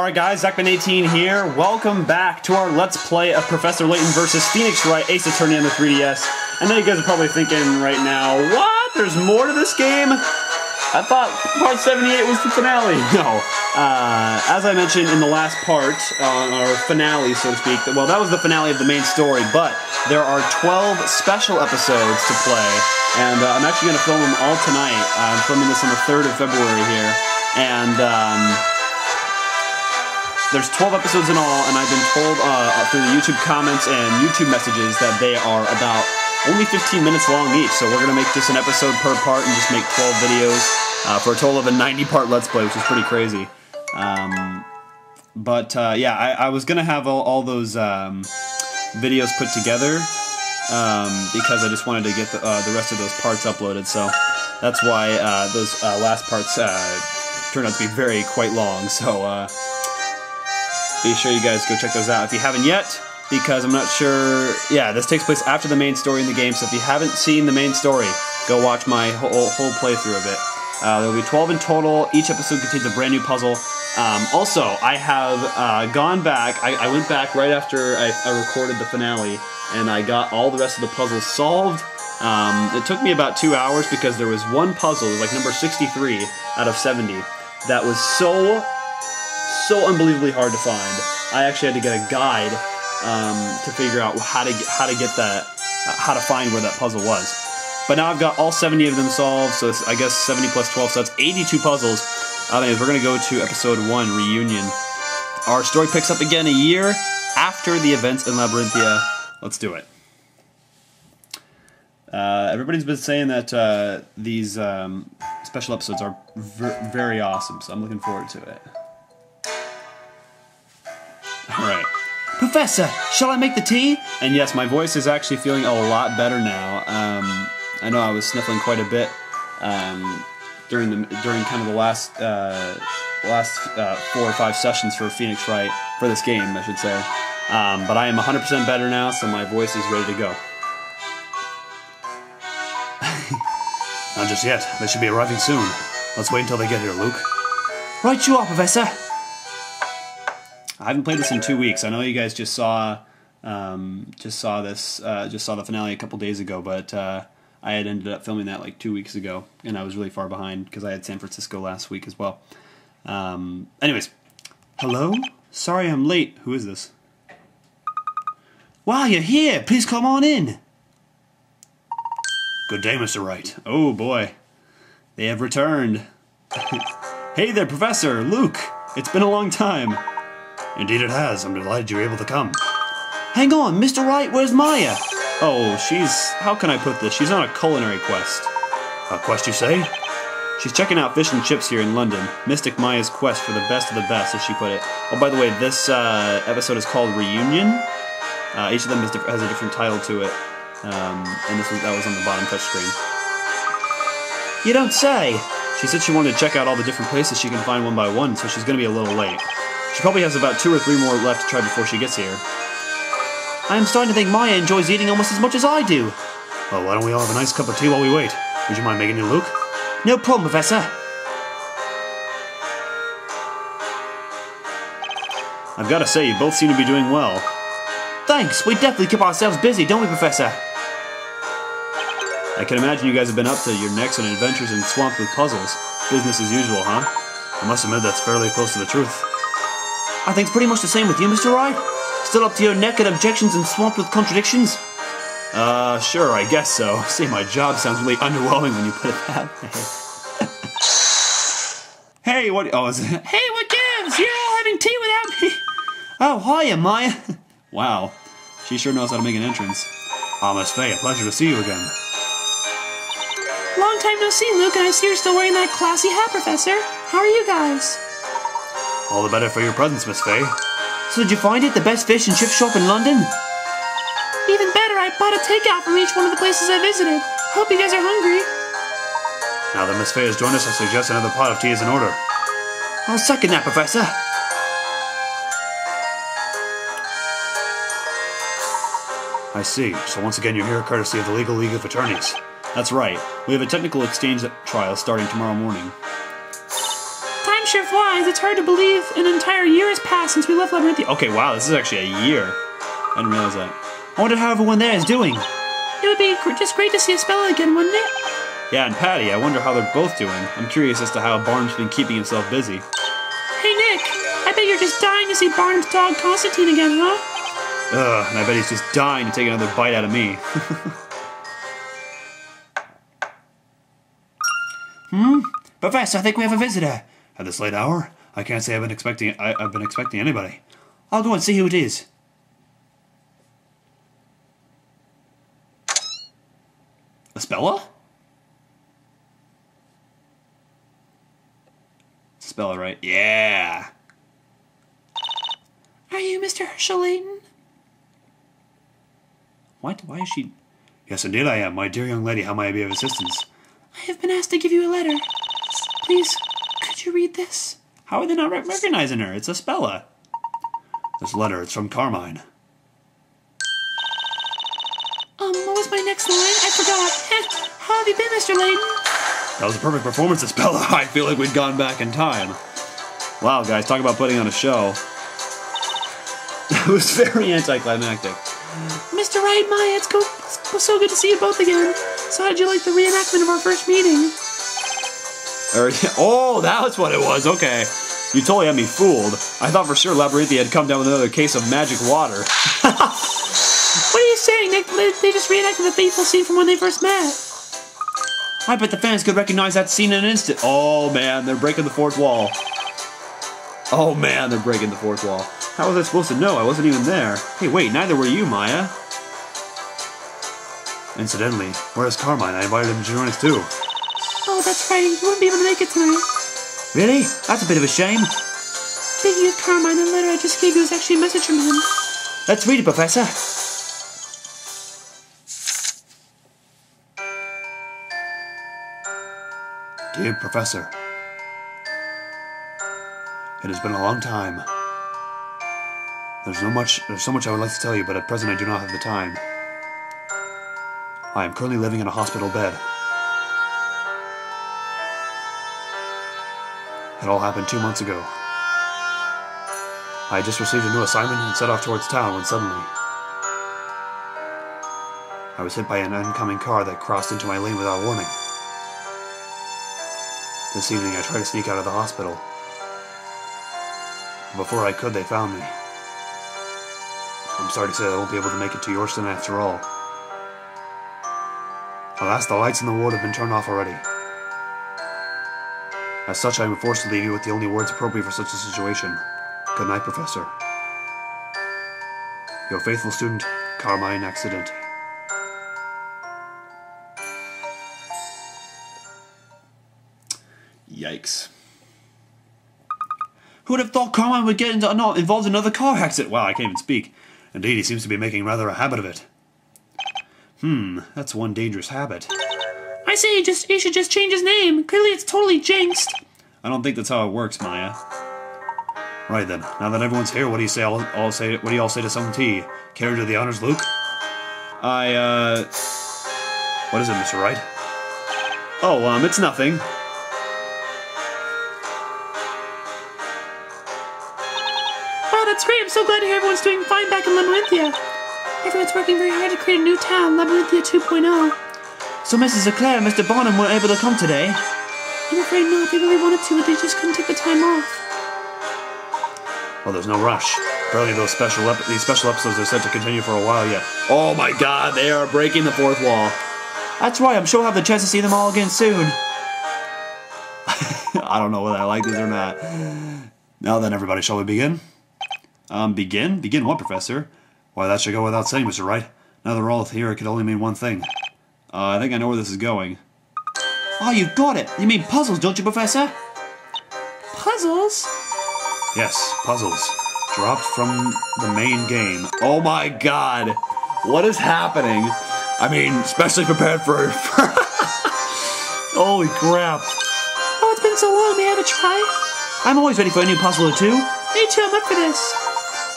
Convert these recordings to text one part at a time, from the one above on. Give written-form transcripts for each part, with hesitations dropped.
Alright guys, Zachman18 here. Welcome back to our Let's Play of Professor Layton versus Phoenix Wright, Ace Attorney on the 3DS. I know you guys are probably thinking right now, what? There's more to this game? I thought part 78 was the finale. No. As I mentioned in the last part, or finale so to speak, well that was the finale of the main story, but there are 12 special episodes to play, and I'm actually going to film them all tonight. I'm filming this on the 3rd of February here, and there's 12 episodes in all, and I've been told through the YouTube comments and YouTube messages that they are about only 15 minutes long each, so we're going to make just an episode per part and just make 12 videos for a total of a 90-part Let's Play, which is pretty crazy. Yeah, I was going to have all those videos put together because I just wanted to get the rest of those parts uploaded, so that's why those last parts turned out to be quite long, so be sure you guys go check those out if you haven't yet, because I'm not sure. Yeah, this takes place after the main story in the game, so if you haven't seen the main story, go watch my whole playthrough of it. There will be 12 in total. Each episode contains a brand new puzzle. Also, I have gone back. I went back right after I recorded the finale, and I got all the rest of the puzzles solved. It took me about 2 hours because there was one puzzle, like number 63 out of 70, that was so unbelievably hard to find. I actually had to get a guide to figure out how to find where that puzzle was. But now I've got all 70 of them solved, so it's, I guess 70 plus 12, so that's 82 puzzles. Anyways, we're gonna go to episode 1, Reunion. Our story picks up again a year after the events in Labyrinthia. Let's do it. Everybody's been saying that these special episodes are very awesome, so I'm looking forward to it. Alright. Professor, shall I make the tea? And yes, my voice is actually feeling a lot better now. I know I was sniffling quite a bit during kind of the last 4 or 5 sessions for Phoenix Wright, for this game, I should say. But I am 100% better now, so my voice is ready to go. Not just yet. They should be arriving soon. Let's wait until they get here, Luke. Right you are, Professor. I haven't played this in 2 weeks. I know you guys just saw the finale a couple days ago, but I had ended up filming that like 2 weeks ago, and I was really far behind because I had San Francisco last week as well. Anyways, hello? Sorry I'm late. Who is this? Wow, you're here. Please come on in. Good day, Mr. Wright. Oh boy, they have returned. Hey there, Professor, Luke. It's been a long time. Indeed it has. I'm delighted you were able to come. Hang on, Mr. Wright, where's Maya? Oh, how can I put this? She's on a culinary quest. A quest, you say? She's checking out fish and chips here in London. Mystic Maya's quest for the best of the best, as she put it. Oh, by the way, this episode is called Reunion. Each of them has a different title to it. And that was on the bottom touchscreen. You don't say! She said she wanted to check out all the different places she can find one by one, so she's going to be a little late. She probably has about 2 or 3 more left to try before she gets here. I am starting to think Maya enjoys eating almost as much as I do. Well, why don't we all have a nice cup of tea while we wait? Would you mind making it, Luke? No problem, Professor. I've got to say, you both seem to be doing well. Thanks, we definitely keep ourselves busy, don't we, Professor? I can imagine you guys have been up to your necks in adventures and swamped with puzzles. Business as usual, huh? I must admit that's fairly close to the truth. I think it's pretty much the same with you, Mr. Wright. Still up to your neck in objections and swamped with contradictions? Sure, I guess so. See, my job sounds really underwhelming when you put it that way. Hey, what? Oh, is it? Hey, what gives? You're all having tea without me. Oh, hiya, Maya. Wow, she sure knows how to make an entrance. Miss Faye, a pleasure to see you again. Long time no see, Luke, and I see you're still wearing that classy hat, Professor. How are you guys? All the better for your presence, Miss Faye. So did you find it the best fish and chip shop in London? Even better, I bought a takeout from each one of the places I visited. Hope you guys are hungry. Now that Miss Faye has joined us, I suggest another pot of tea is in order. I'll second that, Professor. I see. So once again, you're here courtesy of the Legal League of Attorneys. That's right. We have a technical exchange trial starting tomorrow morning. Time sure flies. It's hard to believe an entire year has passed since we left Labyrinthia. Okay, wow, this is actually a year. I didn't realize that. I wonder how everyone there is doing. It would be just great to see Espella again, wouldn't it? Yeah, and Patty, I wonder how they're both doing. I'm curious as to how Barnum's been keeping himself busy. Hey, Nick, I bet you're just dying to see Barnum's dog Constantine again, huh? Ugh, and I bet he's just dying to take another bite out of me. Professor, I think we have a visitor. At this late hour? I can't say I've been expecting anybody. I'll go and see who it is. Espella? Espella, right? Yeah. Are you Mr. Herschel Layton? What? Why is she... Yes, indeed I am. My dear young lady, how may I be of assistance? I have been asked to give you a letter. Please, could you read this? How are they not recognizing her? It's Espella. This letter, it's from Carmine. What was my next line? I forgot. How have you been, Mr. Layton? That was a perfect performance, Espella. I feel like we'd gone back in time. Wow, guys, talk about putting on a show. It was very anticlimactic. Mr. Wright, Maya, it's so good to see you both again. So how did you like the reenactment of our first meeting? Oh, that's what it was. Okay. You totally had me fooled. I thought for sure Labyrinthia had come down with another case of magic water. What are you saying, Nick? They just reenacted the fateful scene from when they first met. I bet the fans could recognize that scene in an instant. Oh, man, they're breaking the fourth wall. Oh, man, they're breaking the fourth wall. How was I supposed to know? I wasn't even there. Hey, wait, neither were you, Maya. Incidentally, where's Carmine? I invited him to join us, too. Oh, that's right. He wouldn't be able to make it tonight. Really? That's a bit of a shame. Speaking of Carmine, the letter I just gave you is actually a message from him. Let's read it, Professor. Dear Professor, it has been a long time. There's so much I would like to tell you, but at present I do not have the time. I am currently living in a hospital bed. It all happened 2 months ago. I had just received a new assignment and set off towards town when suddenly I was hit by an oncoming car that crossed into my lane without warning. This evening I tried to sneak out of the hospital. Before I could, they found me. I'm sorry to say I won't be able to make it to Yorston after all. Alas, the lights in the ward have been turned off already. As such, I am forced to leave you with the only words appropriate for such a situation. Good night, Professor. Your faithful student, Carmine Accidente. Yikes. Who would have thought Carmine would get involved in another car accident? Wow, I can't even speak. Indeed, he seems to be making rather a habit of it. That's one dangerous habit. I say he should just change his name. Clearly it's totally jinxed. I don't think that's how it works, Maya. Right then, now that everyone's here, what do you say? What do you all say to some tea? Carry to the honors, Luke? What is it, Mr. Wright? Oh, it's nothing. Wow, that's great. I'm so glad to hear everyone's doing fine back in Labyrinthia. Everyone's working very hard to create a new town, Labyrinthia 2.0. So Mrs. Leclerc and Mr. Barnum weren't able to come today? I'm afraid not. They really wanted to, but they just couldn't take the time off. Well, there's no rush. Apparently these special episodes are set to continue for a while yet. Oh my god, they are breaking the fourth wall. That's right, I'm sure I'll have the chance to see them all again soon. I don't know whether I like this or not. Now then, everybody, shall we begin? Begin? Begin what, Professor? Why, that should go without saying, Mr. Wright. Now that we're all here, it could only mean one thing. I think I know where this is going. Oh, you got it! You mean puzzles, don't you, Professor? Puzzles? Yes, puzzles. Dropped from the main game. Oh my god! What is happening? I mean, especially prepared for... Holy crap. Oh, it's been so long. May I have a try? I'm always ready for a new puzzle or two. Me too, I'm up for this.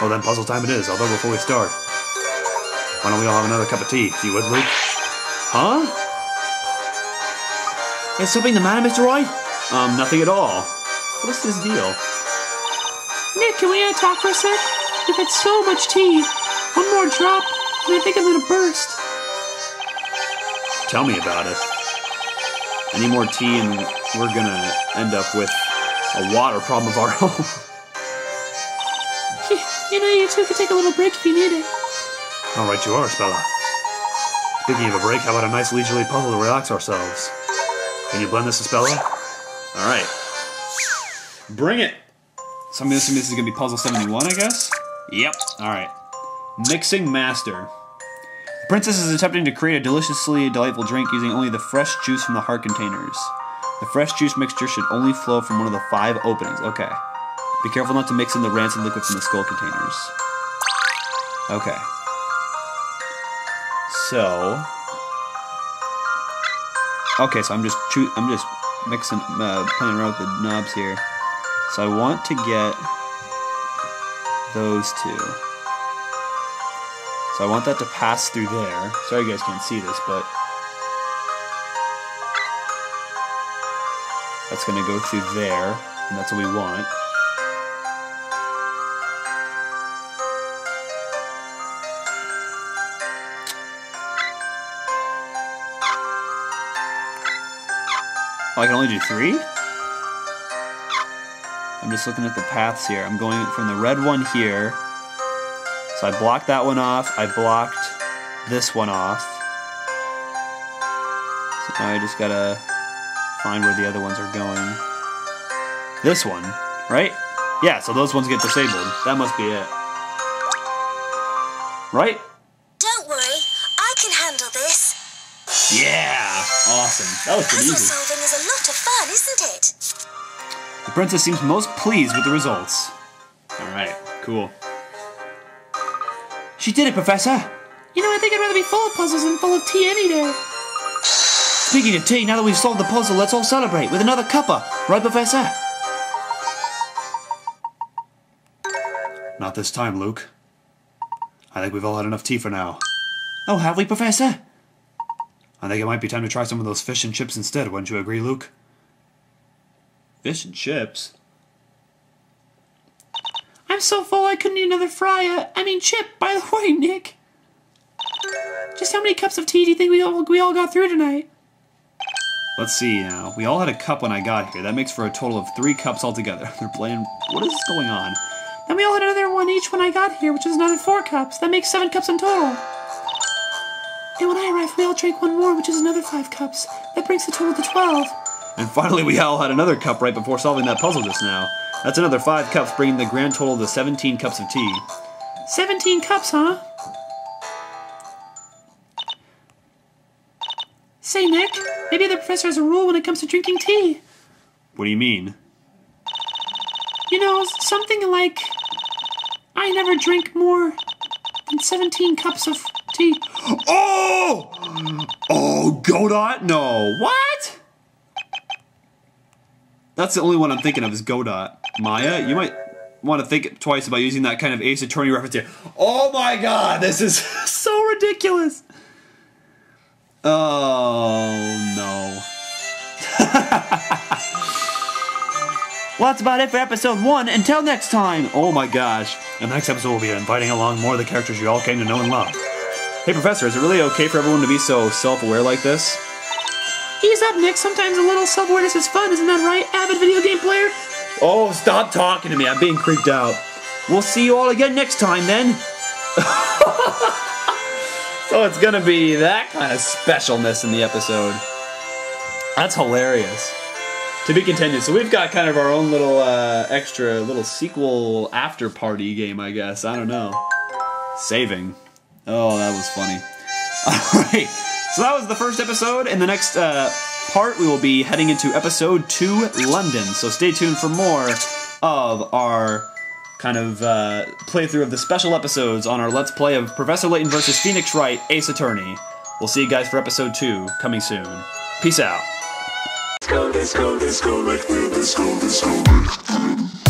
Well then, puzzle time it is, although before we start, why don't we all have another cup of tea, if you would, Luke? Huh? Is something the matter, Mr. Wright? Nothing at all. What's this deal? Nick, can we talk for a sec? We've had so much tea. One more drop, and I think I'm gonna burst. Tell me about it. Any more tea and we're gonna end up with a water problem of our own. You know, you two can take a little break if you need it. All right, you are, Spella. Speaking of a break, how about a nice leisurely puzzle to relax ourselves? Can you blend this, Spella? All right. Bring it. So I'm assuming this is going to be puzzle 71, I guess? Yep. All right. Mixing master. The princess is attempting to create a deliciously delightful drink using only the fresh juice from the heart containers. The fresh juice mixture should only flow from one of the 5 openings. Okay. Be careful not to mix in the rancid liquid from the skull containers. Okay. So... Okay, so I'm just mixing, playing around with the knobs here. So I want to get those two. So I want that to pass through there. Sorry you guys can't see this, but that's going to go through there, and that's what we want. Oh, I can only do 3? I'm just looking at the paths here. I'm going from the red one here. So I blocked that one off. I blocked this one off. So now I just gotta find where the other ones are going. This one, right? Yeah, so those ones get disabled. That must be it. Right? Don't worry, I can handle this. Yeah! Awesome. That was pretty Puzzle easy. solving is a lot of fun, isn't it? The princess seems most pleased with the results. Alright, cool. She did it, Professor! You know, I think I'd rather be full of puzzles than full of tea any day. Speaking of tea, now that we've solved the puzzle, let's all celebrate with another cuppa. Right, Professor? Not this time, Luke. I think we've all had enough tea for now. Oh, have we, Professor? I think it might be time to try some of those fish and chips instead, wouldn't you agree, Luke? Fish and chips? I'm so full I couldn't eat another chip, by the way, Nick. Just how many cups of tea do you think we all got through tonight? Let's see now. We all had a cup when I got here. That makes for a total of 3 cups altogether. They're playing... What is going on? Then we all had another one each when I got here, which is another 4 cups. That makes 7 cups in total. And when I arrived, we all drank 1 more, which is another 5 cups. That brings the total to 12. And finally, we all had another cup right before solving that puzzle just now. That's another 5 cups, bringing the grand total to 17 cups of tea. 17 cups, huh? Say, Nick, maybe the professor has a rule when it comes to drinking tea. What do you mean? You know, something like, I never drink more than 17 cups of tea. Oh! Oh, Godot? No. What? That's the only one I'm thinking of is Godot. Maya, you might want to think twice about using that kind of Ace Attorney reference here. Oh my god, this is so ridiculous. Oh, no. Well, that's about it for episode 1. Until next time. Oh my gosh. In the next episode, we'll be inviting along more of the characters you all came to know and love. Hey, Professor, is it really okay for everyone to be so self-aware like this? Ease up, Nick. Sometimes a little self-awareness is fun, isn't that right, avid video game player? Oh, stop talking to me. I'm being creeped out. We'll see you all again next time, then. So it's gonna be that kind of specialness in the episode. That's hilarious. To be continued. So we've got kind of our own little extra little sequel after party game, I guess. I don't know. Saving. Oh, that was funny. Alright, so that was the first episode. In the next part, we will be heading into episode 2, London. So stay tuned for more of our kind of playthrough of the special episodes on our Let's Play of Professor Layton versus Phoenix Wright, Ace Attorney. We'll see you guys for episode 2, coming soon. Peace out. Let's go, let's go, let's go, let's go, let's go.